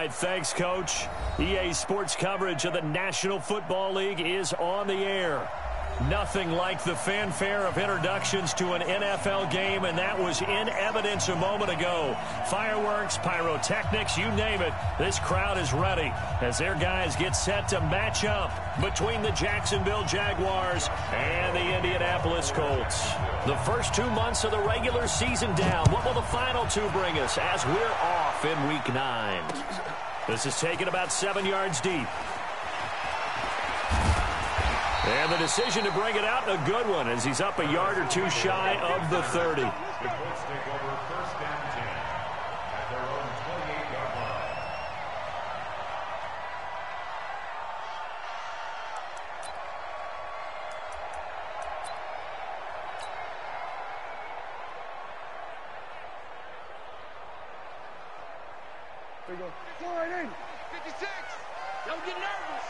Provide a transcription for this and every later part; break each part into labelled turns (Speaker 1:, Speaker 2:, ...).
Speaker 1: right, thanks, Coach. EA Sports coverage of the National Football League is on the air. Nothing like the fanfare of introductions to an NFL game, and that was in evidence a moment ago. Fireworks, pyrotechnics, you name it. This crowd is ready as their guys get set to match up between the Jacksonville Jaguars and the Indianapolis Colts. The first 2 months of the regular season down. What will the final two bring us as we're off in Week 9? This is taken about 7 yards deep. And the decision to bring it out, a good one, as he's up a yard or two shy of the 30.
Speaker 2: The Colts take over first down 10 at their own 28-yard line.
Speaker 3: There you go. Fly in. 56. Don't get nervous.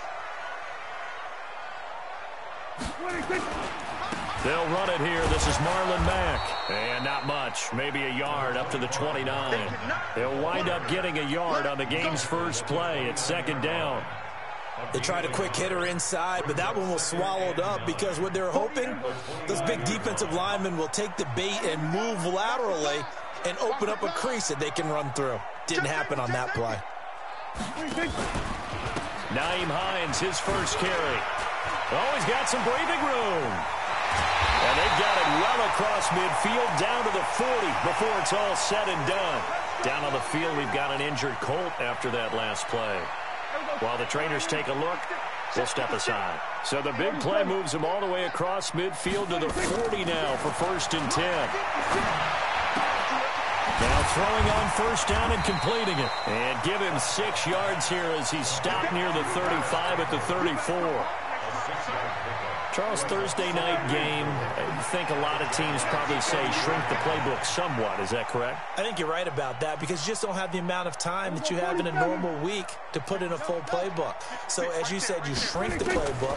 Speaker 1: They'll run it here. This is Marlon Mack. And not much. Maybe a yard up to the 29. They'll wind up getting a yard on the game's first play. It's second down.
Speaker 4: They tried a quick hitter inside, but that one was swallowed up because what they're hoping, those big defensive linemen will take the bait and move laterally and open up a crease that they can run through. Didn't happen on that play.
Speaker 1: Nyheim Hines, his first carry. Oh, he's got some breathing room. And they've got it well across midfield down to the 40 before it's all said and done. Down on the field, we've got an injured Colt after that last play. While the trainers take a look, we'll step aside. So the big play moves him all the way across midfield to the 40 now for first and 10. Now throwing on first down and completing it. And give him 6 yards here as he's stopped near the 35 at the 34. Charles, Thursday night game, I think a lot of teams probably say shrink the playbook somewhat. Is that correct?
Speaker 4: I think you're right about that because you just don't have the amount of time that you have in a normal week to put in a full playbook. So as you said, you shrink the playbook,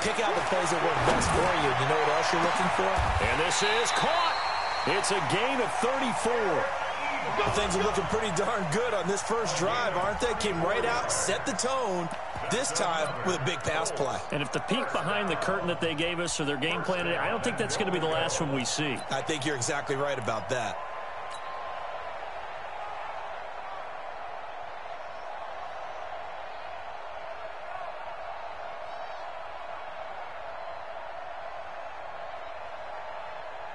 Speaker 4: pick out the plays that work best for you. You know what else you're looking for?
Speaker 1: And this is caught. It's a gain of 34.
Speaker 4: Well, things are looking pretty darn good on this first drive, aren't they? Came right out, set the tone, this time with a big pass play.
Speaker 1: And if the peek behind the curtain that they gave us or their game plan, I don't think that's going to be the last one we see.
Speaker 4: I think you're exactly right about that.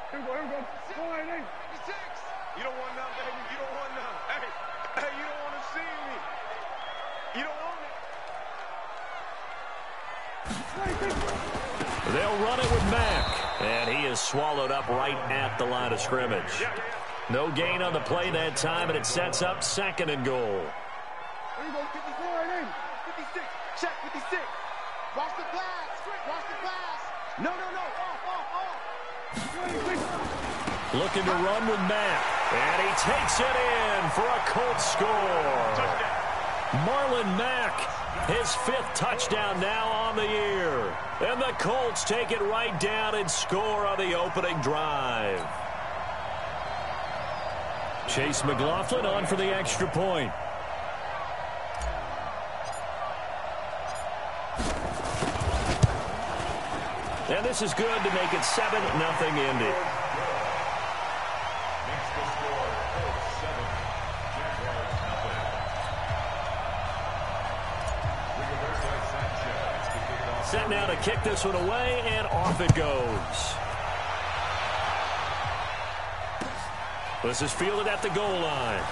Speaker 3: Here we go. Fly in. 56. You don't want none, baby. You don't want none. Hey, you don't want to see me. You don't want it.
Speaker 1: They'll run it with Mack. And he is swallowed up right at the line of scrimmage. No gain on the play that time, and it sets up second and goal.
Speaker 3: Here we go. 54 in. 56. Check 56. Watch the pass. Watch the pass. No. Off.
Speaker 1: Looking to run with Mack. And he takes it in for a Colts score. Marlon Mack, his 5th touchdown now on the year. And the Colts take it right down and score on the opening drive. Chase McLaughlin on for the extra point. And this is good to make it 7-0 Indy. Set now to kick this one away, and off it goes. This is fielded at the goal line.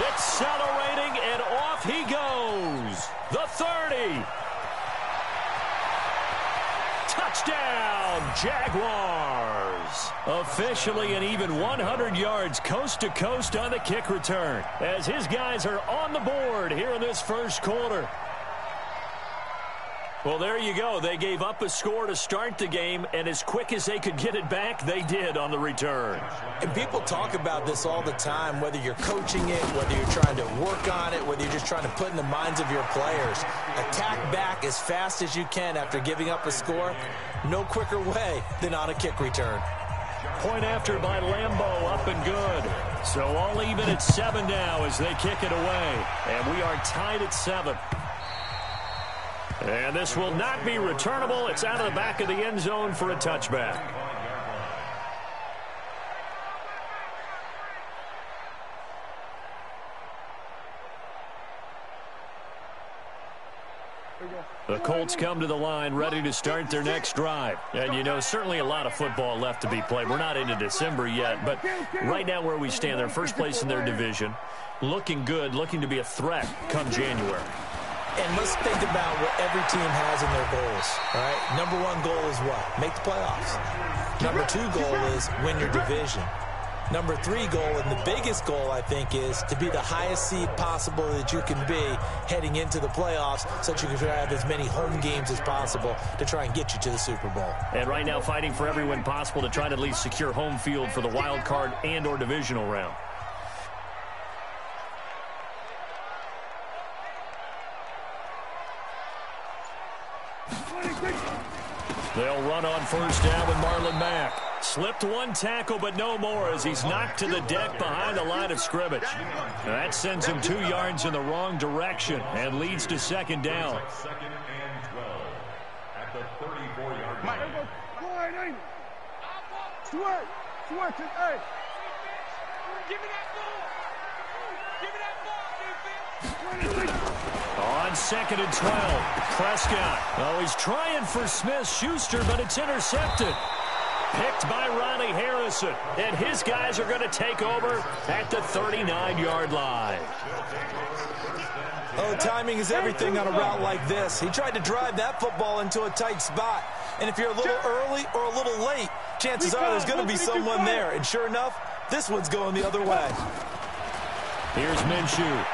Speaker 1: Accelerating, and off he goes. The 30. Touchdown, Jaguars. Officially an even 100 yards coast to coast on the kick return as his guys are on the board here in this first quarter. Well, there you go. They gave up a score to start the game, and as quick as they could get it back, they did on the return.
Speaker 4: And people talk about this all the time, whether you're coaching it, whether you're trying to work on it, whether you're just trying to put in the minds of your players. Attack back as fast as you can after giving up a score. No quicker way than on a kick return.
Speaker 1: Point after by Lambeau, up and good. So all even at 7 now as they kick it away. And we are tied at 7. And this will not be returnable. It's out of the back of the end zone for a touchback. The Colts come to the line ready to start their next drive. And, you know, certainly a lot of football left to be played. We're not into December yet, but right now where we stand, they're first place in their division, looking good, looking to be a threat come January.
Speaker 4: And let's think about what every team has in their goals, all right? Number one goal is what? Make the playoffs. Number 2 goal is win your division. Number 3 goal, and the biggest goal, I think, is to be the highest seed possible that you can be heading into the playoffs so that you can have as many home games as possible to try and get you to the Super Bowl.
Speaker 1: And right now fighting for every win possible to try to at least secure home field for the wild card and or divisional round. They'll run on first down with Marlon Mack. Slipped one tackle, but no more as he's knocked to the deck behind the line of scrimmage. That sends him 2 yards in the wrong direction and leads to second down.
Speaker 2: Second and 12 at the 34-yard line.
Speaker 3: Give me that ball. Give me that ball, defense.
Speaker 1: On second and 12, Prescott. Oh, he's trying for Smith-Schuster, but it's intercepted. Picked by Ronnie Harrison. And his guys are going to take over at the 39-yard line.
Speaker 4: Oh, timing is everything on a route like this. He tried to drive that football into a tight spot. And if you're a little early or a little late, chances are there's going to be someone there. And sure enough, this one's going the other way.
Speaker 1: Here's Minshew.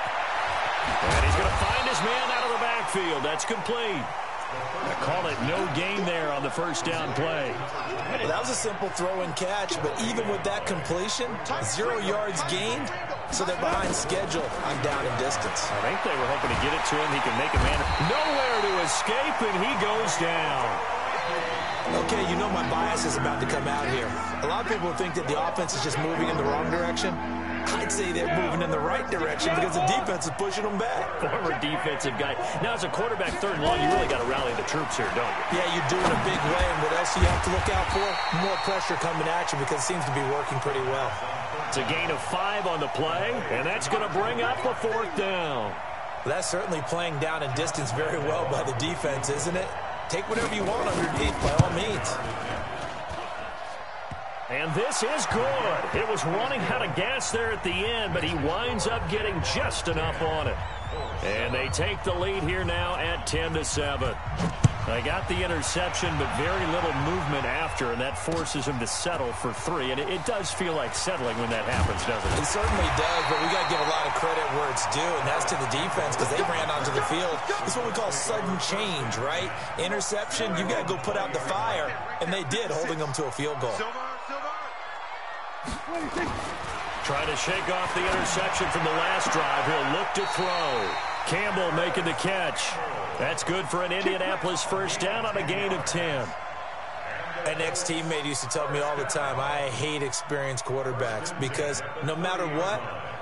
Speaker 1: And he's going to find his man out of the backfield. That's complete. I call it no gain there on the first down play.
Speaker 4: Well, that was a simple throw and catch, but even with that completion, 0 yards gained, so they're behind schedule on down and distance.
Speaker 1: I think they were hoping to get it to him. He can make a man nowhere to escape, and he goes down.
Speaker 4: Okay, you know my bias is about to come out here. A lot of people think that the offense is just moving in the wrong direction. I'd say they're moving in the right direction because the defense is pushing them back.
Speaker 1: Former defensive guy. Now, as a quarterback, 3rd and long, you really got to rally the troops here, don't you?
Speaker 4: Yeah, you're doing a big way, and what else do you have to look out for? More pressure coming at you because it seems to be working pretty well.
Speaker 1: It's a gain of 5 on the play, and that's going to bring up a 4th down.
Speaker 4: Well, that's certainly playing down and distance very well by the defense, isn't it? Take whatever you want underneath, by all means.
Speaker 1: And this is good. It was running out of gas there at the end, but he winds up getting just enough on it. And they take the lead here now at 10-7. They got the interception, but very little movement after, and that forces him to settle for 3. And it does feel like settling when that happens, doesn't it?
Speaker 4: It certainly does, but we got to give a lot of credit where it's due, and that's to the defense because they ran onto the field. It's what we call sudden change, right? Interception, you got to go put out the fire, and they did, holding them to a field goal.
Speaker 1: Trying to shake off the interception from the last drive. He'll look to throw. Campbell making the catch. That's good for an Indianapolis first down on a gain of 10.
Speaker 4: An ex-teammate used to tell me all the time, I hate experienced quarterbacks because no matter what,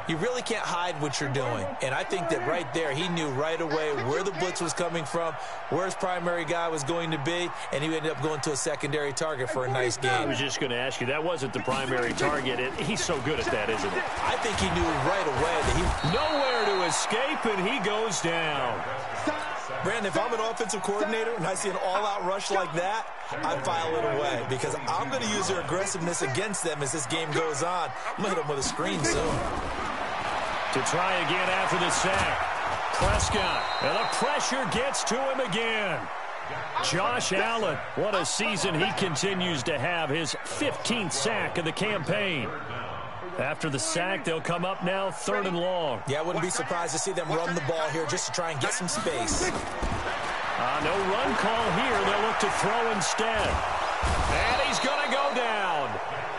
Speaker 4: you really can't hide what you're doing. And I think that right there, he knew right away where the blitz was coming from, where his primary guy was going to be, and he ended up going to a secondary target for a nice game.
Speaker 1: I was just going to ask you, that wasn't the primary target. He's so good at that, isn't he?
Speaker 4: I think he knew right away that he...
Speaker 1: Nowhere to escape, and he goes down.
Speaker 4: Brandon, if I'm an offensive coordinator and I see an all-out rush like that, I file it away because I'm going to use their aggressiveness against them as this game goes on. I'm going to hit them with a screen soon.
Speaker 1: To try again after the sack. Prescott, and the pressure gets to him again. Josh Allen, what a season he continues to have, his 15th sack of the campaign. After the sack, they'll come up now 3rd and long.
Speaker 4: Yeah, I wouldn't be surprised to see them run the ball here just to try and get some space.
Speaker 1: No run call here. They'll look to throw instead. And he's going to go down.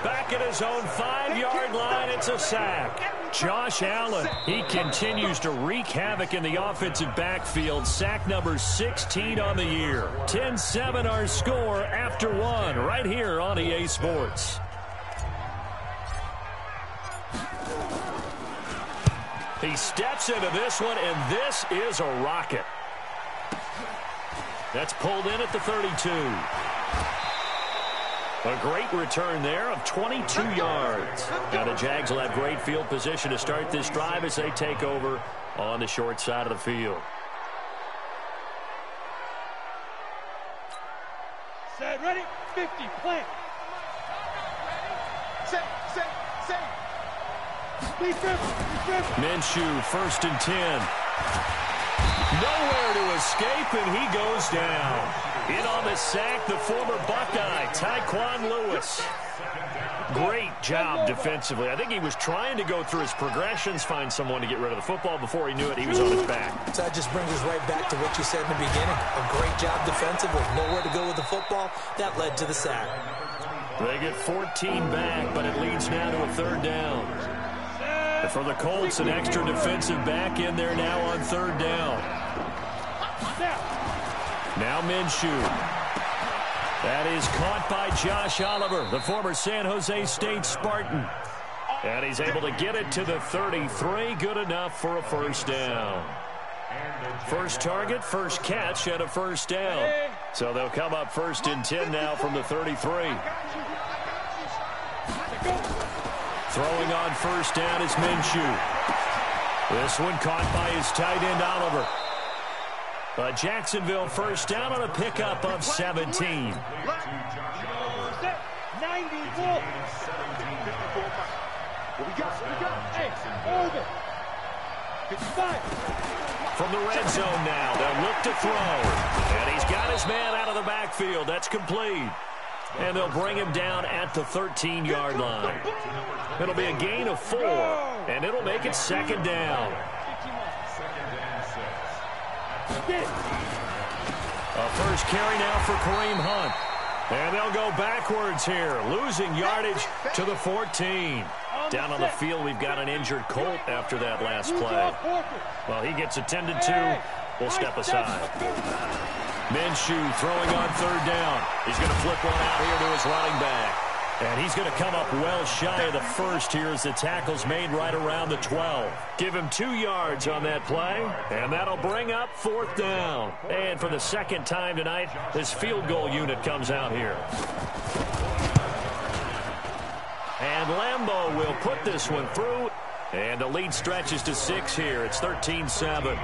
Speaker 1: Back at his own 5-yard line, it's a sack. Josh Allen, he continues to wreak havoc in the offensive backfield. Sack number 16 on the year. 10-7 our score after 1 right here on EA Sports. He steps into this one, and this is a rocket. That's pulled in at the 32. A great return there of 22 yards. Now the Jags will have great field position to start this drive as they take over on the short side of the field.
Speaker 5: Set, ready, 50, play. Set.
Speaker 1: Minshew, 1st and 10. Nowhere to escape, and he goes down. In on the sack, the former Buckeye, Tyquan Lewis. Great job defensively. I think he was trying to go through his progressions, find someone to get rid of the football. Before he knew it, he was on his back.
Speaker 4: So that just brings us right back to what you said in the beginning. A great job defensively. Nowhere to go with the football. That led to the sack.
Speaker 1: They get 14 back, but it leads now to a 3rd down. And for the Colts, an extra defensive back in there now on 3rd down. Now Minshew. That is caught by Josh Oliver, the former San Jose State Spartan. And he's able to get it to the 33. Good enough for a 1st down. First target, first catch, and a 1st down. So they'll come up 1st and 10 now from the 33. Throwing on 1st down is Minshew. This one caught by his tight end, Oliver. Jacksonville 1st down on a pickup of 17.
Speaker 5: 94. What we got? Hey, over. 55.
Speaker 1: From the red zone now, they'll look to throw. And he's got his man out of the backfield. That's complete. And they'll bring him down at the 13-yard line. It'll be a gain of 4, and it'll make it 2nd down. A first carry now for Kareem Hunt. And they'll go backwards here, losing yardage to the 14. Down on the field, we've got an injured Colt after that last play. Well, he gets attended to. We'll step aside. Minshew throwing on 3rd down. He's going to flip one out here to his running back. And he's going to come up well shy of the 1st here as the tackle's made right around the 12. Give him 2 yards on that play, and that'll bring up 4th down. And for the 2nd time tonight, this field goal unit comes out here. And Lambeau will put this one through, and the lead stretches to 6 here. It's 13-7.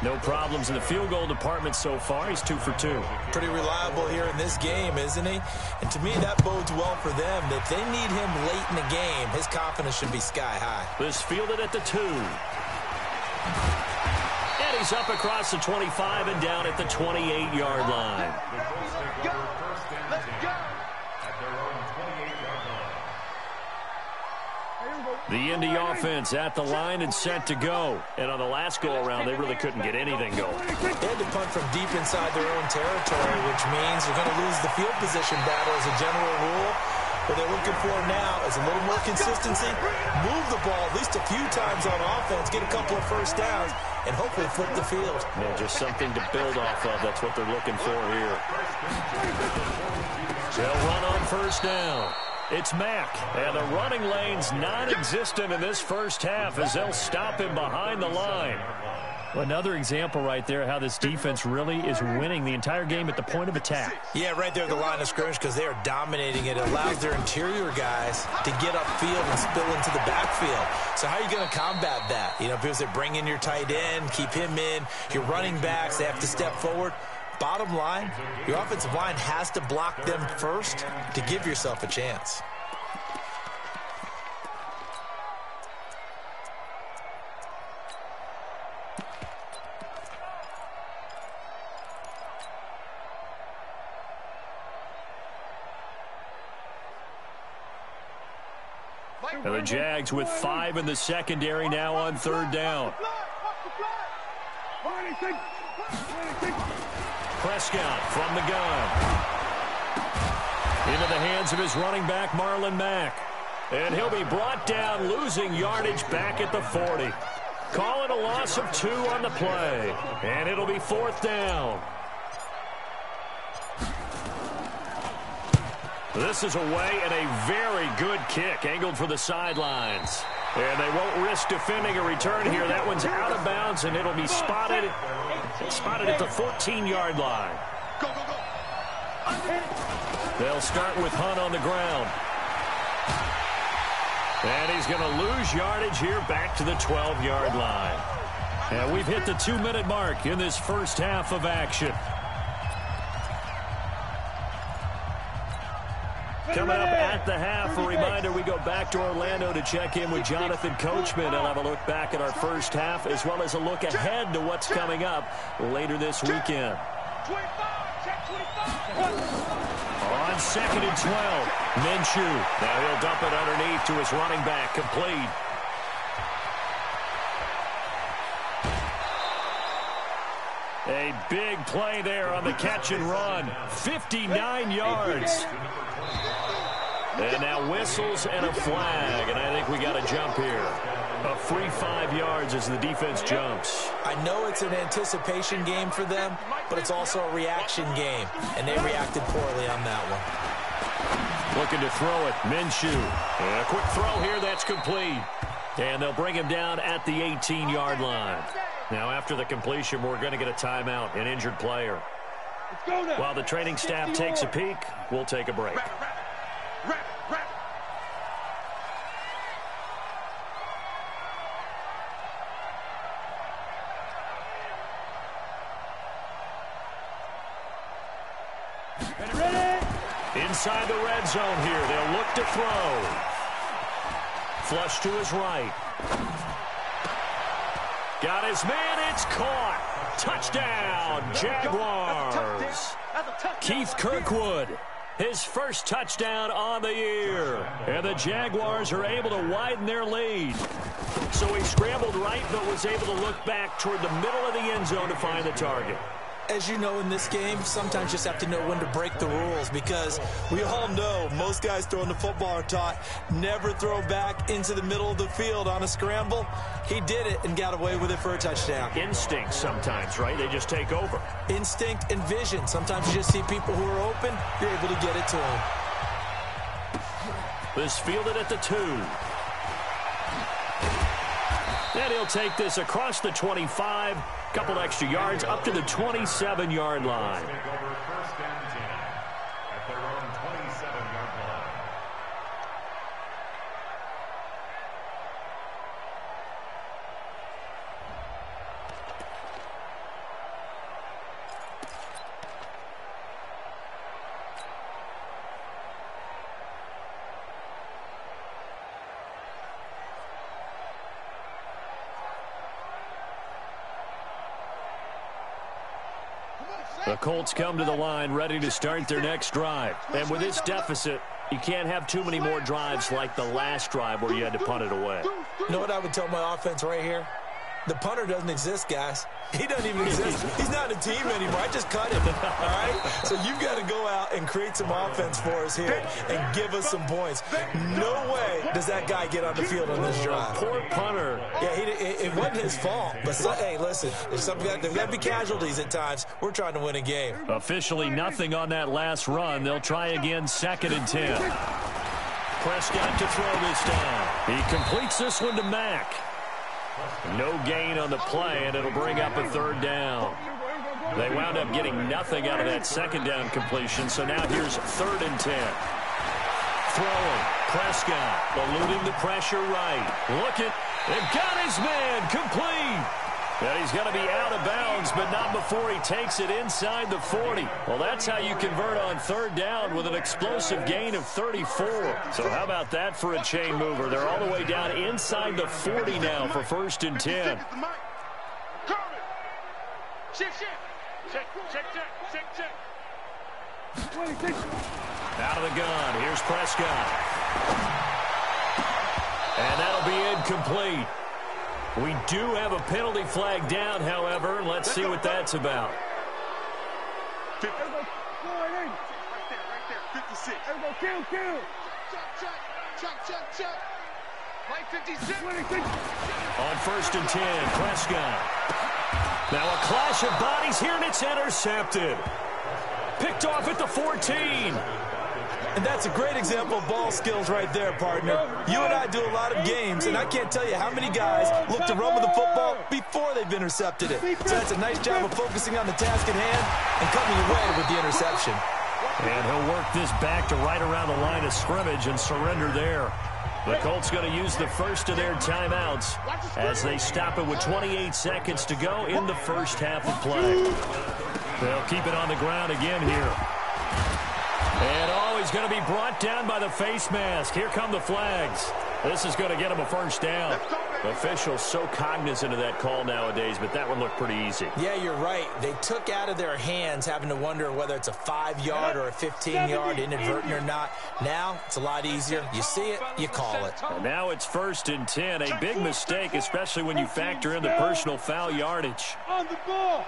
Speaker 1: No problems in the field goal department so far. He's 2 for 2.
Speaker 4: Pretty reliable here in this game, isn't he? And to me, that bodes well for them. If they need him late in the game, his confidence should be sky high.
Speaker 1: This fielded at the 2. And he's up across the 25 and down at the 28-yard line.
Speaker 5: Let's go.
Speaker 1: The Indy offense at the line and set to go. And on the last go-around, they really couldn't get anything going.
Speaker 4: They had to punt from deep inside their own territory, which means they're going to lose the field position battle as a general rule. What they're looking for now is a little more consistency, move the ball at least a few times on offense, get a couple of 1st downs, and hopefully flip the field.
Speaker 1: Yeah, just something to build off of. That's what they're looking for here. They'll run on 1st down. It's Mack, and the running lane's non-existent in this first half as they'll stop him behind the line. Another example right there how this defense really is winning the entire game at the point of attack.
Speaker 4: Yeah, right there at the line of scrimmage because they are dominating it. It allows their interior guys to get upfield and spill into the backfield. So how are you going to combat that? You know, because they bring in your tight end, keep him in. Your running backs, they have to step forward. Bottom line, your offensive line has to block them first to give yourself a chance.
Speaker 1: And the Jags with 5 in the secondary now on 3rd down. Prescott from the gun. Into the hands of his running back, Marlon Mack. And he'll be brought down, losing yardage back at the 40. Call it a loss of 2 on the play. And it'll be 4th down. This is away and a very good kick angled for the sidelines. And they won't risk defending a return here. That one's out of bounds, and it'll be spotted at the 14-yard line.
Speaker 3: Go, go, go.
Speaker 1: They'll start with Hunt on the ground. And he's going to lose yardage here back to the 12-yard line. And we've hit the 2-minute mark in this first half of action. Coming up at the half, a reminder, we go back to Orlando to check in with Jonathan Coachman and have a look back at our first half as well as a look ahead to what's coming up later this weekend.
Speaker 5: 25, check 25.
Speaker 1: On 2nd and 12, Minshew. Now he'll dump it underneath to his running back, complete. A big play there on the catch and run. 59 yards. And now whistles and a flag, and I think we got a jump here. A free 5 yards as the defense jumps.
Speaker 4: I know it's an anticipation game for them, but it's also a reaction game, and they reacted poorly on that one.
Speaker 1: Looking to throw it, Minshew. And a quick throw here, that's complete. And they'll bring him down at the 18-yard line. Now after the completion, we're going to get a timeout, an injured player. While the training staff takes a peek, we'll take a break. Inside the red zone here, they'll look to throw. Flush to his right. Got his man, it's caught. Touchdown, Jaguars. Keith Kirkwood, his first touchdown on the year. And the Jaguars are able to widen their lead. So he scrambled right, but was able to look back toward the middle of the end zone to find the target.
Speaker 4: As you know, in this game, sometimes you just have to know when to break the rules because we all know most guys throwing the football are taught never throw back into the middle of the field on a scramble. He did it and got away with it for a touchdown.
Speaker 1: Instinct sometimes, right? They just take over.
Speaker 4: Instinct and vision. Sometimes you just see people who are open, you're able to get it to them.
Speaker 1: This fielded at the 2. And he'll take this across the 25. Couple extra yards up to the 27-yard line.
Speaker 2: Take over first and 10 at their own 27-yard line.
Speaker 1: The Colts come to the line ready to start their next drive. And with this deficit, you can't have too many more drives like the last drive where you had to punt it away.
Speaker 4: You know what I would tell my offense right here? The punter doesn't exist, guys. He doesn't even exist. He's not a team anymore. I just cut him, all right? So you've got to go out and create some offense for us here and give us some points. No way does that guy get on the field on this drive.
Speaker 1: Poor punter.
Speaker 4: Yeah, it wasn't his fault. But, hey, listen, there's got to be casualties at times. We're trying to win a game.
Speaker 1: Officially nothing on that last run. They'll try again, 2nd and 10. Prescott to throw this time. He completes this one to Mack. No gain on the play, and it'll bring up a 3rd down. They wound up getting nothing out of that 2nd down completion, so now here's 3rd and 10. Throwing, Prescott, eluding the pressure right. Looking, they've got his man, complete. And he's going to be out of bounds, but not before he takes it inside the 40. Well, that's how you convert on 3rd down with an explosive gain of 34. So how about that for a chain mover? They're all the way down inside the 40 now for 1st and 10. Out of the gun, here's Prescott. And that'll be incomplete. We do have a penalty flag down, however. Let's see what that's about.
Speaker 3: Right there, 56. Kill. Check. Play 56.
Speaker 1: On 1st and 10, Prescott. Now a clash of bodies here, and it's intercepted. Picked off at the 14.
Speaker 4: And that's a great example of ball skills right there, partner. You and I do a lot of games, and I can't tell you how many guys look to run with the football before they've intercepted it. So that's a nice job of focusing on the task at hand and coming away with the interception.
Speaker 1: And he'll work this back to right around the line of scrimmage and surrender there. The Colts going to use the first of their timeouts as they stop it with 28 seconds to go in the first half of play. They'll keep it on the ground again here. And he's going to be brought down by the face mask. Here come the flags. This is going to get him a first down. Officials so cognizant of that call nowadays, but that one looked pretty easy.
Speaker 4: Yeah, you're right. They took out of their hands having to wonder whether it's a 5-yard or a 15-yard inadvertent or not. Now it's a lot easier. You see it, you call it.
Speaker 1: And now it's 1st and 10. A big mistake, especially when you factor in the personal foul yardage.
Speaker 5: On the ball.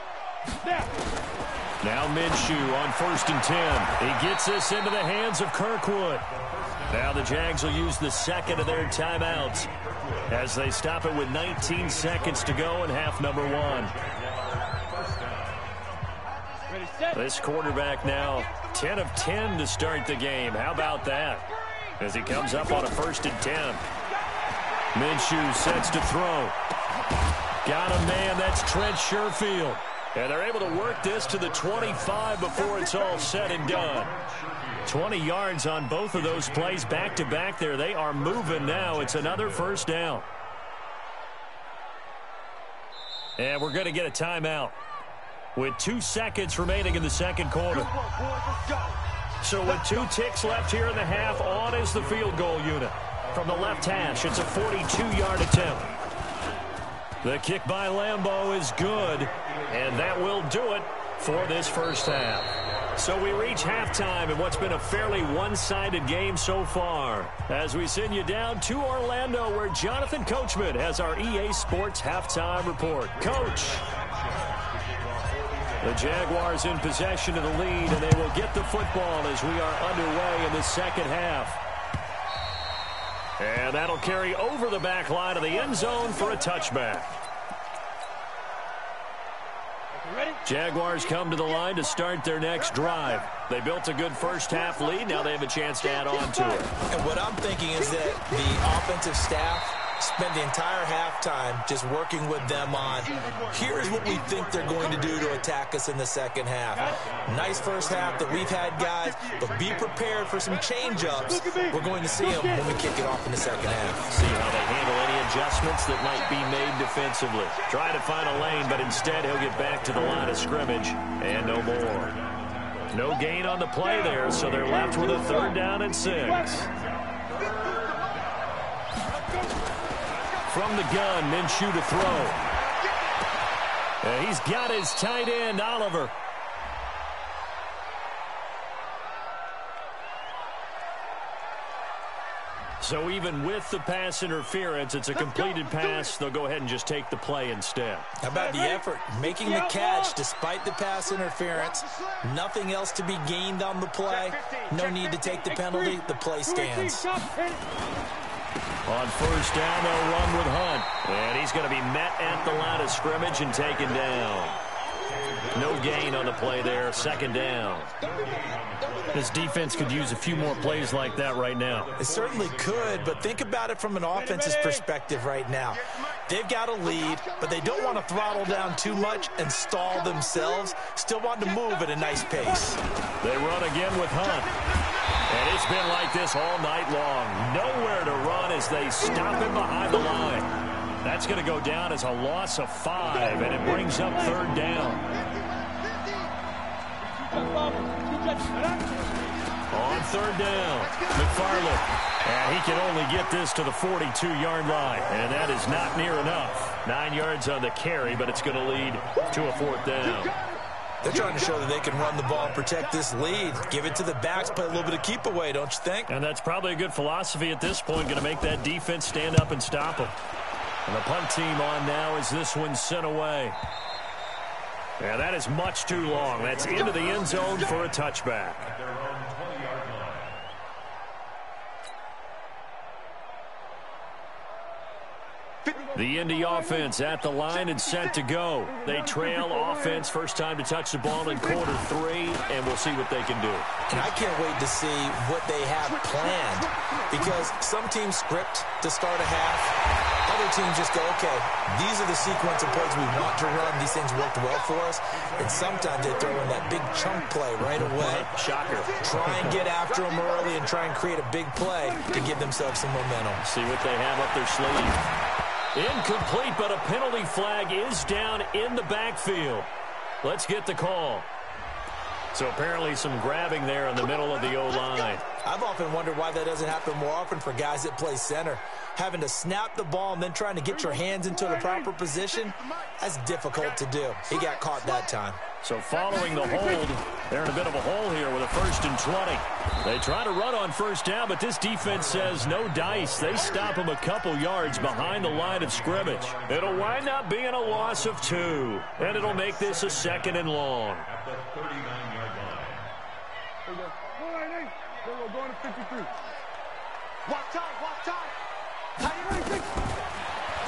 Speaker 1: Now Minshew on 1st and 10. He gets this into the hands of Kirkwood. Now the Jags will use the second of their timeouts as they stop it with 19 seconds to go in half number 1. This quarterback now 10 of 10 to start the game. How about that? As he comes up on a 1st and 10. Minshew sets to throw. Got a man, that's Trent Sherfield. And they're able to work this to the 25 before it's all said and done. 20 yards on both of those plays back-to-back there. They are moving now. It's another first down. And we're going to get a timeout with 2 seconds remaining in the second quarter. So with 2 ticks left here in the half, on is the field goal unit. From the left hash, it's a 42-yard attempt. The kick by Lambeau is good, and that will do it for this first half. So we reach halftime in what's been a fairly one-sided game so far, as we send you down to Orlando, where Jonathan Coachman has our EA Sports halftime report. Coach. The Jaguars in possession of the lead, and they will get the football as we are underway in the second half. And that'll carry over the back line of the end zone for a touchback. Jaguars come to the line to start their next drive. They built a good first half lead. Now they have a chance to add on to it.
Speaker 4: And what I'm thinking is that the offensive staff spent the entire halftime just working with them on, here's what we think they're going to do to attack us in the second half. Nice first half that we've had, guys, but be prepared for some change-ups. We're going to see them when we kick it off in the second half.
Speaker 1: See how they handle any adjustments that might be made defensively. Try to find a lane, but instead he'll get back to the line of scrimmage, and no more. No gain on the play there, so they're left with a 3rd down and 6. From the gun, Minshew to throw. He's got his tight end, Oliver. So even with the pass interference, it's a completed pass. They'll go ahead and just take the play instead.
Speaker 4: How about the effort? Making the catch despite the pass interference. Nothing else to be gained on the play. No need to take the penalty. The play stands.
Speaker 1: On 1st down, they'll run with Hunt. And he's going to be met at the line of scrimmage and taken down. No gain on the play there. 2nd down. This defense could use a few more plays like that right now.
Speaker 4: It certainly could, but think about it from an offense's perspective right now. They've got a lead, but they don't want to throttle down too much and stall themselves. Still want to move at a nice pace.
Speaker 1: They run again with Hunt. And it's been like this all night long. Nowhere to run as they stop him behind the line. That's going to go down as a loss of 5, and it brings up 3rd down. On 3rd down, McFarland. And he can only get this to the 42-yard line, and that is not near enough. 9 yards on the carry, but it's going to lead to a 4th down.
Speaker 4: They're trying to show that they can run the ball and protect this lead. Give it to the backs, play a little bit of keep away, don't you think?
Speaker 1: And that's probably a good philosophy at this point, going to make that defense stand up and stop them. And the punt team on now as this one's sent away. Yeah, that is much too long. That's into the end zone for a touchback. The Indy offense at the line and set to go. They trail offense, first time to touch the ball in quarter 3, and we'll see what they can do.
Speaker 4: And I can't wait to see what they have planned, because some teams script to start a half. Other teams just go, okay, these are the sequence of plays we want to run. These things worked well for us. And sometimes they throw in that big chunk play right away.
Speaker 1: Shocker.
Speaker 4: Try and get after them early and try and create a big play to give themselves some momentum.
Speaker 1: See what they have up their sleeve. Incomplete, but a penalty flag is down in the backfield. Let's get the call. So apparently some grabbing there in the middle of the O-line.
Speaker 4: I've often wondered why that doesn't happen more often for guys that play center. Having to snap the ball and then trying to get your hands into the proper position, that's difficult to do. He got caught that time.
Speaker 1: So following the hold, they're in a bit of a hole here with a 1st and 20. They try to run on first down, but this defense says no dice. They stop them a couple yards behind the line of scrimmage. It'll wind up being a loss of 2, and it'll make this a 2nd and long.
Speaker 2: At the 39-yard line.
Speaker 3: There we go. All right, hey. There we go. Going to 53.
Speaker 5: Walk tight, walk tight.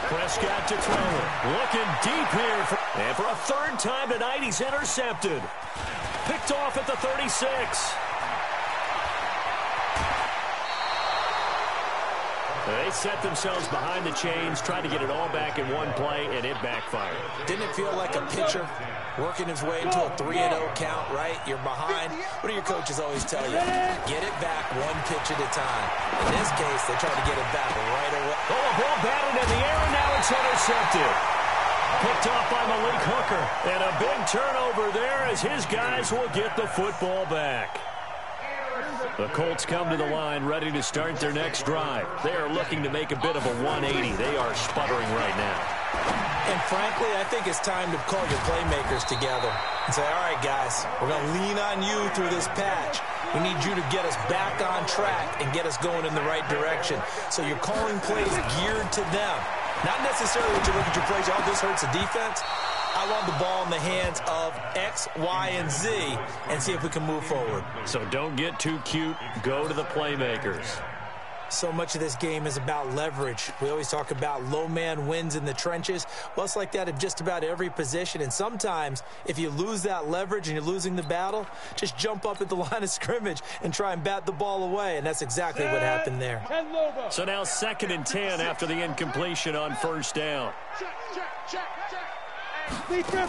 Speaker 1: Prescott to throw it. Looking deep here. And for a 3rd time tonight, he's intercepted. Picked off at the 36. They set themselves behind the chains, tried to get it all back in one play, and it backfired.
Speaker 4: Didn't it feel like a pitcher working his way into a 3-0 count, right? You're behind. What do your coaches always tell you? Get it back one pitch at a time. In this case, they tried to get it back right away.
Speaker 1: Oh, a ball batted in the air, and now it's intercepted. Picked off by Malik Hooker. And a big turnover there as his guys will get the football back. The Colts come to the line ready to start their next drive. They are looking to make a bit of a 180. They are sputtering right now.
Speaker 4: And frankly, I think it's time to call your playmakers together and say, all right, guys, we're going to lean on you through this patch. We need you to get us back on track and get us going in the right direction. So you're calling plays geared to them. Not necessarily that you look at your plays, oh, this hurts the defense. I want the ball in the hands of X, Y, and Z and see if we can move forward.
Speaker 1: So don't get too cute. Go to the playmakers.
Speaker 4: So much of this game is about leverage. We always talk about low man wins in the trenches. Well, it's like that in just about every position. And sometimes if you lose that leverage and you're losing the battle, just jump up at the line of scrimmage and try and bat the ball away. And that's exactly what happened there.
Speaker 1: So now 2nd and 10 after the incompletion on first down.
Speaker 5: Check.
Speaker 1: He's got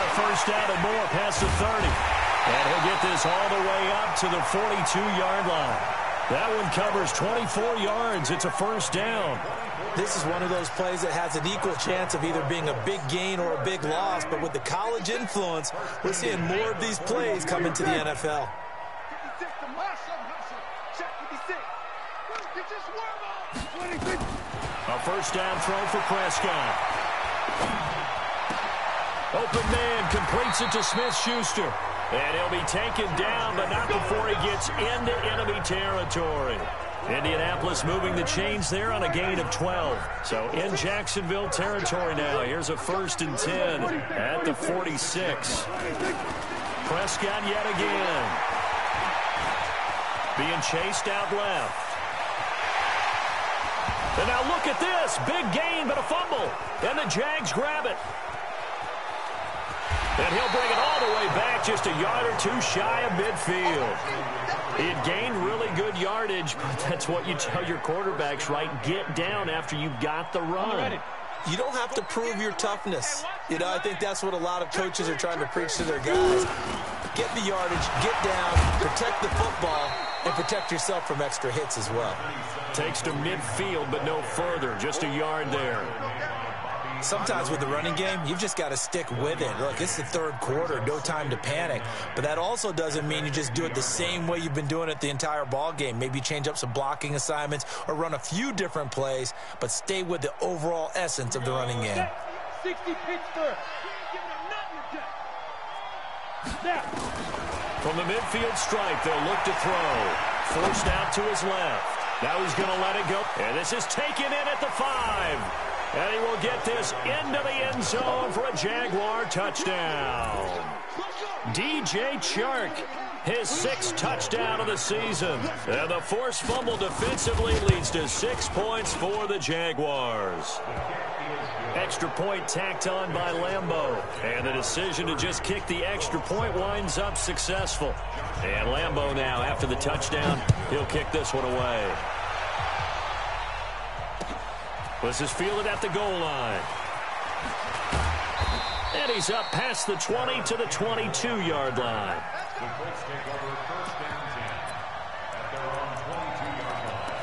Speaker 1: a first down and more past the 30. And he'll get this all the way up to the 42-yard line. That one covers 24 yards. It's a first down.
Speaker 4: This is one of those plays that has an equal chance of either being a big gain or a big loss. But with the college influence, we're seeing more of these plays come into the NFL.
Speaker 1: A first down throw for Prescott. Open man completes it to Smith-Schuster. And he'll be taken down, but not before he gets into enemy territory. Indianapolis moving the chains there on a gain of 12. So in Jacksonville territory now. Here's a 1st and 10 at the 46. Prescott yet again. Being chased out left. And now look at this. Big gain, but a fumble. And the Jags grab it. And he'll bring it all the way back just a yard or two shy of midfield. He had gained really good yardage, but that's what you tell your quarterbacks, right? Get down after you've got the run.
Speaker 4: You don't have to prove your toughness. You know, I think that's what a lot of coaches are trying to preach to their guys. Get the yardage, get down, protect the football, and protect yourself from extra hits as well.
Speaker 1: Takes to midfield, but no further. Just a yard there.
Speaker 4: Sometimes with the running game, you've just got to stick with it. Look, it's the 3rd quarter, no time to panic. But that also doesn't mean you just do it the same way you've been doing it the entire ball game. Maybe change up some blocking assignments or run a few different plays, but stay with the overall essence of the running game.
Speaker 5: 60 Pittsburgh.
Speaker 1: From the midfield stripe, they'll look to throw. Forced out to his left. Now he's going to let it go. And this is taken in at the 5. And he will get this into the end zone for a Jaguar touchdown. DJ Chark His 6th touchdown of the season. And the forced fumble defensively leads to 6 points for the Jaguars. Extra point tacked on by Lambeau. And the decision to just kick the extra point winds up successful. And Lambeau now, after the touchdown, he'll kick this one away. This is fielded at the goal line. And he's up past the 20 to the 22-yard line.
Speaker 2: The Colts take over first down 10 at their own 22-yard line.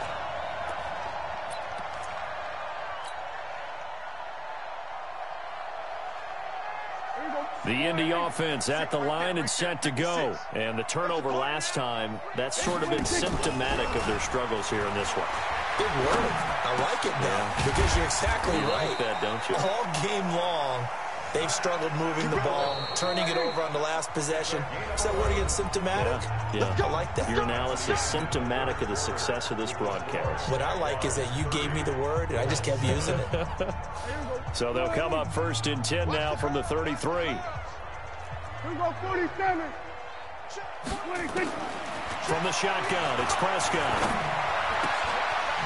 Speaker 1: The Indy offense at the line and set to go. And the turnover last time, that's sort of been symptomatic of their struggles here in this one.
Speaker 4: Big word. I like it now because you're exactly right.
Speaker 1: Like that, don't you?
Speaker 4: All game long, they've struggled moving the ball, turning it over on the last possession. Is that word again, symptomatic?
Speaker 1: Yeah.
Speaker 4: I like that.
Speaker 1: Your analysis, symptomatic of the success of this broadcast.
Speaker 4: What I like is that you gave me the word, and I just kept using it.
Speaker 1: So they'll come up first and 10 now from the 33.
Speaker 5: Here we go, 47. 26.
Speaker 1: From the shotgun, it's Prescott.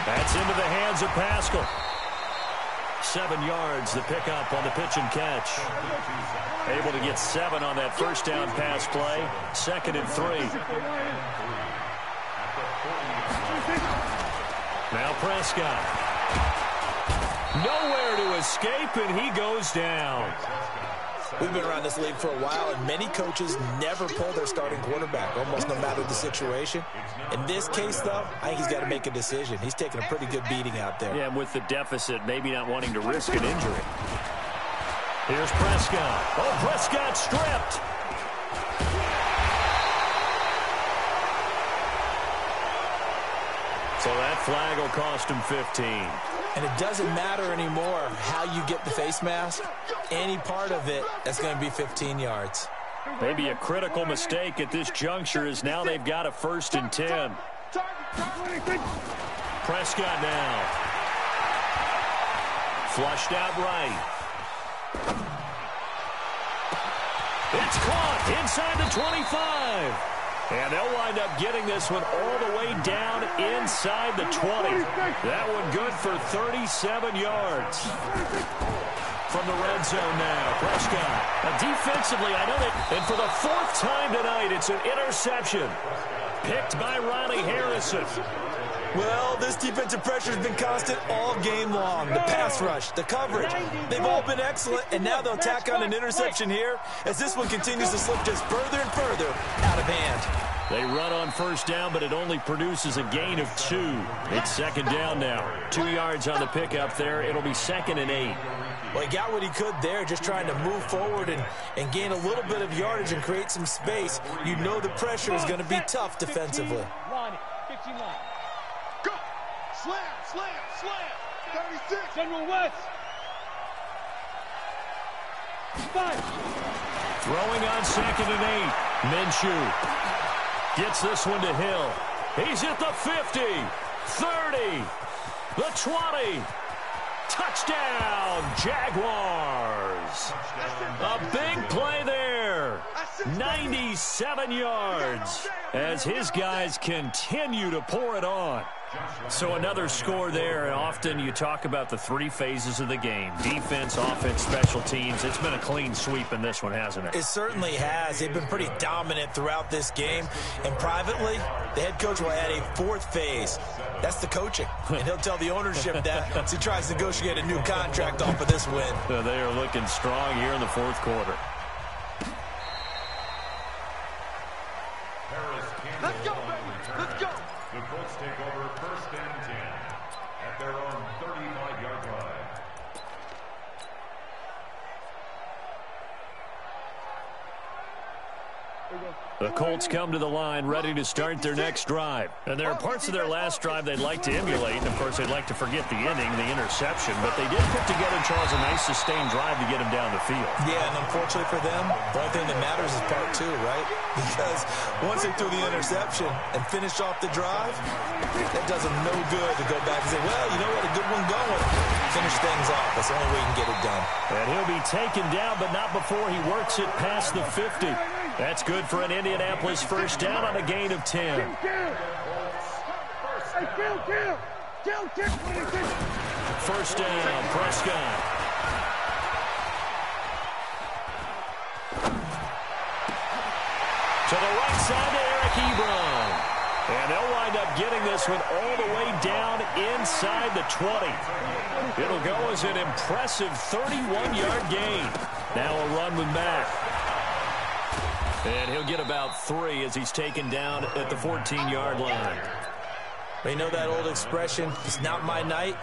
Speaker 1: That's into the hands of Pascal. 7 yards, the pickup on the pitch and catch. Able to get 7 on that first down pass play. 2nd and 3. Now Prescott. Nowhere to escape, and he goes down.
Speaker 4: We've been around this league for a while, and many coaches never pull their starting quarterback, almost no matter the situation. In this case, though, I think he's got to make a decision. He's taking a pretty good beating out there.
Speaker 1: Yeah, and with the deficit, maybe not wanting to risk an injury. Here's Prescott. Oh, Prescott stripped. So that flag will cost him 15.
Speaker 4: And it doesn't matter anymore how you get the face mask. Any part of it, that's going to be 15 yards.
Speaker 1: Maybe a critical mistake at this juncture is now they've got a 1st and 10. Prescott now. Flushed out right. It's caught inside the 25. And they'll wind up getting this one all the way down inside the 20. That one good for 37 yards. From the red zone now, Prescott. Defensively, I know that. And for the 4th time tonight, it's an interception. Picked by Ronnie Harrison.
Speaker 4: Well, this defensive pressure has been constant all game long. The pass rush, the coverage, they've all been excellent, and now they'll tack on an interception here as this one continues to slip just further and further out of hand.
Speaker 1: They run on first down, but it only produces a gain of 2. It's 2nd down now. 2 yards on the pickup there. It'll be 2nd and 8.
Speaker 4: Well, he got what he could there, just trying to move forward and gain a little bit of yardage and create some space. You know the pressure is going to be tough defensively.
Speaker 5: Line it, 15 line. Go! Slam, slam, slam! 36! General West! 5!
Speaker 1: Throwing on 2nd and 8. Minshew gets this one to Hill. He's at the 50, 30, the 20. Touchdown, Jaguars. A big play there. 97 yards as his guys continue to pour it on. So another score there, and often you talk about the 3 phases of the game. Defense, offense, special teams. It's been a clean sweep in this one, hasn't it?
Speaker 4: It certainly has. They've been pretty dominant throughout this game. And privately, the head coach will add a 4th phase. That's the coaching. And he'll tell the ownership that as he tries to negotiate a new contract off of this win.
Speaker 1: They are looking strong here in the 4th quarter.
Speaker 5: Let's go, baby! Let's go!
Speaker 2: The Colts take over first and 10 at their own 35-yard line.
Speaker 1: The Colts come to the line ready to start their next drive. And there are parts of their last drive they'd like to emulate. And, of course, they'd like to forget the inning, the interception. But they did put together, Charles, a nice sustained drive to get him down the field.
Speaker 4: Yeah, and unfortunately for them, the only thing that matters is part 2, right? Because once they threw the interception and finished off the drive, that does them no good to go back and say, well, you know what, a good one going. Finish things off. That's the only way you can get it done.
Speaker 1: And he'll be taken down, but not before he works it past the 50. That's good for an Indianapolis first down on a gain of 10. First down, Prescott. To the right side to Eric Ebron. And they'll wind up getting this one all the way down inside the 20. It'll go as an impressive 31-yard gain. Now a run with Mack. And he'll get about 3 as he's taken down at the 14-yard line.
Speaker 4: You know that old expression, it's not my night?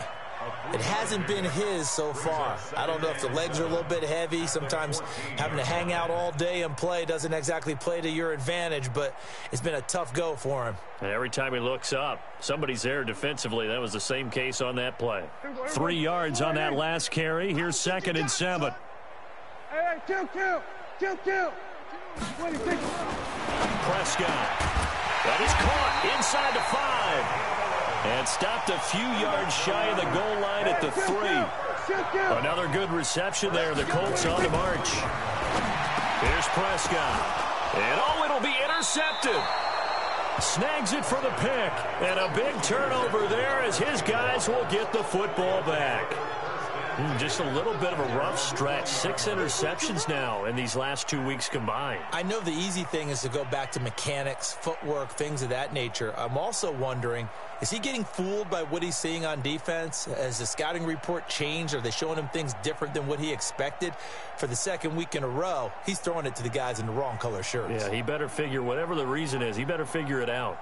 Speaker 4: It hasn't been his so far. I don't know if the legs are a little bit heavy. Sometimes having to hang out all day and play doesn't exactly play to your advantage, but it's been a tough go for him.
Speaker 1: And every time he looks up, somebody's there defensively. That was the same case on that play. 3 yards on that last carry. Here's 2nd and 7.
Speaker 5: Hey, kill.
Speaker 1: Prescott. That is caught inside the 5. And stopped a few yards shy of the goal line at the 3. Another good reception there. The Colts on the march. Here's Prescott. And it'll be intercepted. Snags it for the pick. And a big turnover there as his guys will get the football back. Just a little bit of a rough stretch. 6 interceptions now in these last 2 weeks combined.
Speaker 4: I know the easy thing is to go back to mechanics, footwork, things of that nature. I'm also wondering, is he getting fooled by what he's seeing on defense? Has the scouting report changed? Are they showing him things different than what he expected? For the 2nd week in a row, he's throwing it to the guys in the wrong color shirts.
Speaker 1: Yeah, he better figure, whatever the reason is, he better figure it out.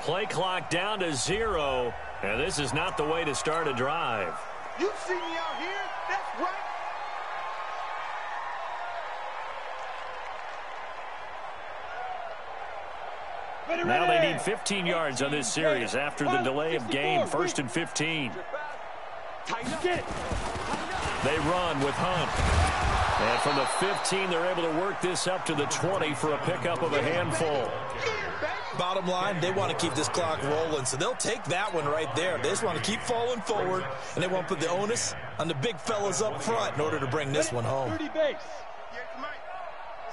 Speaker 1: Play clock down to 0, and this is not the way to start a drive.
Speaker 5: You see me out here? That's right.
Speaker 1: Now they need 15 yards on this series after the delay of game. 1st and 15. They run with Hunt. And from the 15, they're able to work this up to the 20 for a pickup of a handful.
Speaker 4: Bottom line, they want to keep this clock rolling, so they'll take that one right there. They just want to keep falling forward, and they want to put the onus on the big fellas up front in order to bring this one home.
Speaker 5: 30 base.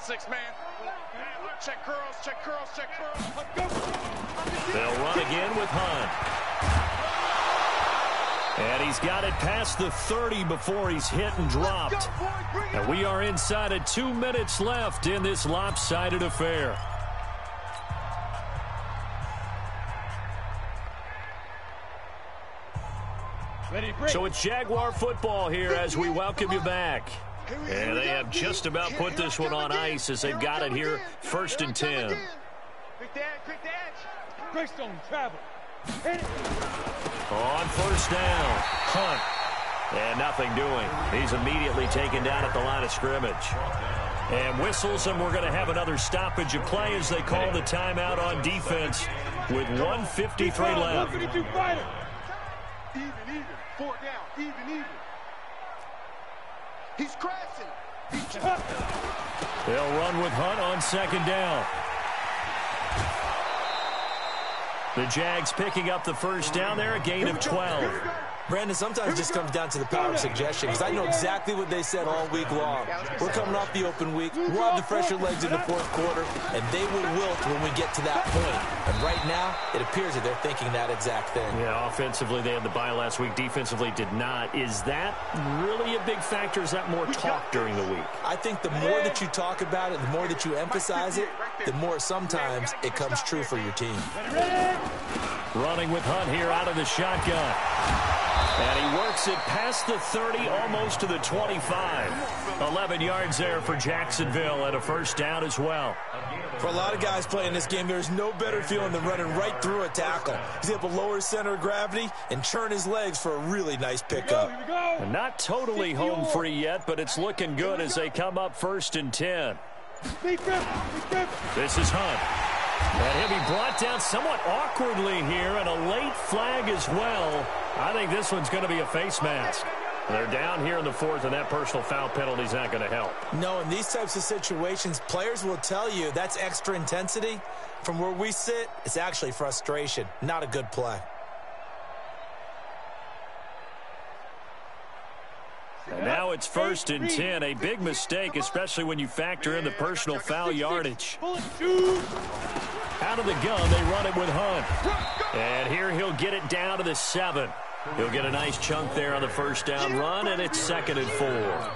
Speaker 5: 6 man. Check curls.
Speaker 1: They'll run again with Hunt. And he's got it past the 30 before he's hit and dropped. And we are inside of 2 minutes left in this lopsided affair. So it's Jaguar football here as we welcome you back. And they have just about put this one on ice as they've got it here. 1st and 10.
Speaker 5: Quick dash. Greystone travel.
Speaker 1: On 1st down, Hunt. And nothing doing. He's immediately taken down at the line of scrimmage. And whistles, and we're going to have another stoppage of play as they call the timeout on defense with 1:53 left.
Speaker 5: Even. 4 down. Even. He's crashing.
Speaker 1: They'll run with Hunt on 2nd down. The Jags picking up the 1st down there, a gain of 12.
Speaker 4: Brandon, sometimes it just comes down to the power of suggestion, because I know exactly what they said all week long. We're coming off the open week. We'll have the fresher legs in the 4th quarter, and they will wilt when we get to that point. And right now, it appears that they're thinking that exact thing.
Speaker 1: Yeah, offensively, they had the bye last week. Defensively, did not. Is that really a big factor? Is that more talk during the week?
Speaker 4: I think the more that you talk about it, the more that you emphasize it, the more sometimes it comes true for your team.
Speaker 1: Running with Hunt here out of the shotgun. And he works it past the 30, almost to the 25. 11 yards there for Jacksonville and a 1st down as well.
Speaker 4: For a lot of guys playing this game, there's no better feeling than running right through a tackle. He's able to lower his center of gravity and churn his legs for a really nice pickup.
Speaker 1: And not totally home free yet, but it's looking good as they come up 1st and 10. This is Hunt. And he'll be brought down somewhat awkwardly here, and a late flag as well. I think this one's going to be a face mask. They're down here in the fourth, and that personal foul penalty is not going to help.
Speaker 4: No, in these types of situations, players will tell you that's extra intensity. From where we sit, it's actually frustration, not a good play.
Speaker 1: And now it's 1st and 10, a big mistake, especially when you factor in the personal foul yardage. Out of the gun, they run it with Hunt. And here he'll get it down to the 7. He'll get a nice chunk there on the first down run, and it's 2nd and 4.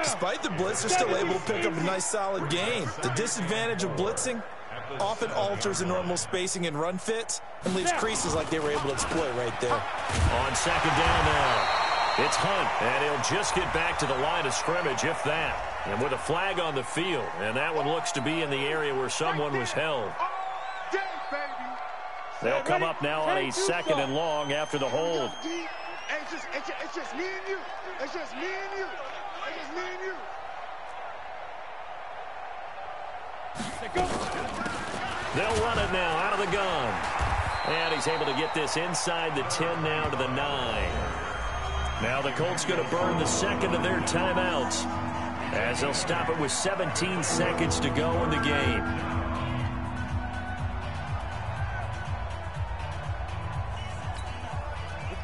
Speaker 4: Despite the blitz, they're still able to pick up a nice solid gain. The disadvantage of blitzing often alters the normal spacing and run fits and leaves creases like they were able to exploit right there.
Speaker 1: On 2nd down now. It's Hunt, and he'll just get back to the line of scrimmage, if that. And with a flag on the field, and that one looks to be in the area where someone was held. They'll come up now on a 2nd and long after the hold.
Speaker 5: It's just me and you. It's just me and you. It's just me and you.
Speaker 1: They'll run it now out of the gun. And he's able to get this inside the 10 now to the 9. Now the Colts going to burn the 2nd of their timeouts as they'll stop it with 17 seconds to go in the game.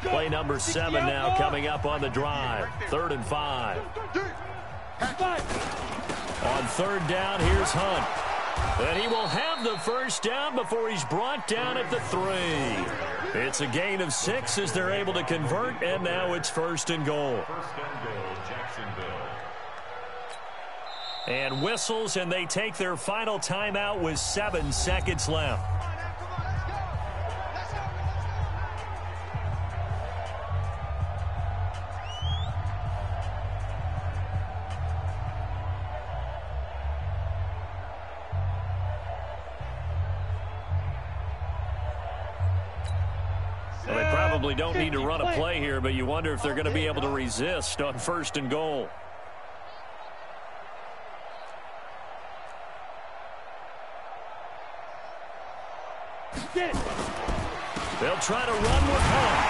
Speaker 1: Play number 7 now coming up on the drive. 3rd and 5. On 3rd down, here's Hunt. And he will have the first down before he's brought down at the 3. It's a gain of 6 as they're able to convert, and now it's 1st and goal.
Speaker 2: Jacksonville.
Speaker 1: And whistles, and they take their final timeout with 7 seconds left. Well, they probably don't need to run a play here, but you wonder if they're going to be able to resist on 1st and goal. They'll try to run with Hunt.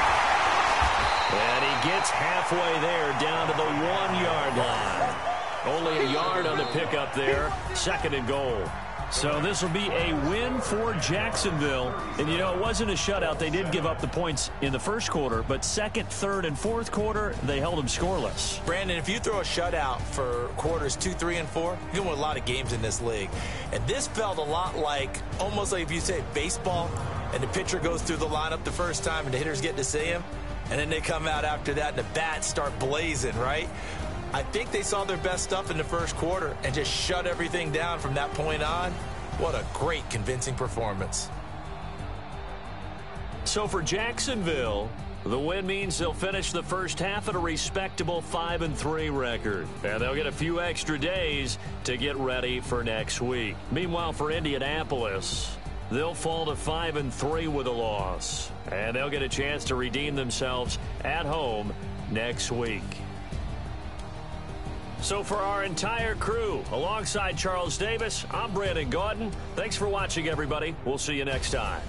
Speaker 1: And he gets halfway there down to the 1-yard line. Only a yard on the pickup there. 2nd and goal. So this will be a win for Jacksonville. And, you know, it wasn't a shutout. They did give up the points in the first quarter, but 2nd, 3rd, and 4th quarter, they held them scoreless.
Speaker 4: Brandon, if you throw a shutout for quarters 2, 3, and 4, you can win a lot of games in this league. And this felt a lot like, almost like if you say baseball, and the pitcher goes through the lineup the first time, and the hitters get to see him, and then they come out after that, and the bats start blazing, right? I think they saw their best stuff in the first quarter and just shut everything down from that point on. What a great, convincing performance.
Speaker 1: So for Jacksonville, the win means they'll finish the first half at a respectable 5-3 record. And they'll get a few extra days to get ready for next week. Meanwhile, for Indianapolis, they'll fall to 5-3 with a loss. And they'll get a chance to redeem themselves at home next week. So for our entire crew, alongside Charles Davis, I'm Brandon Gaudin. Thanks for watching, everybody. We'll see you next time.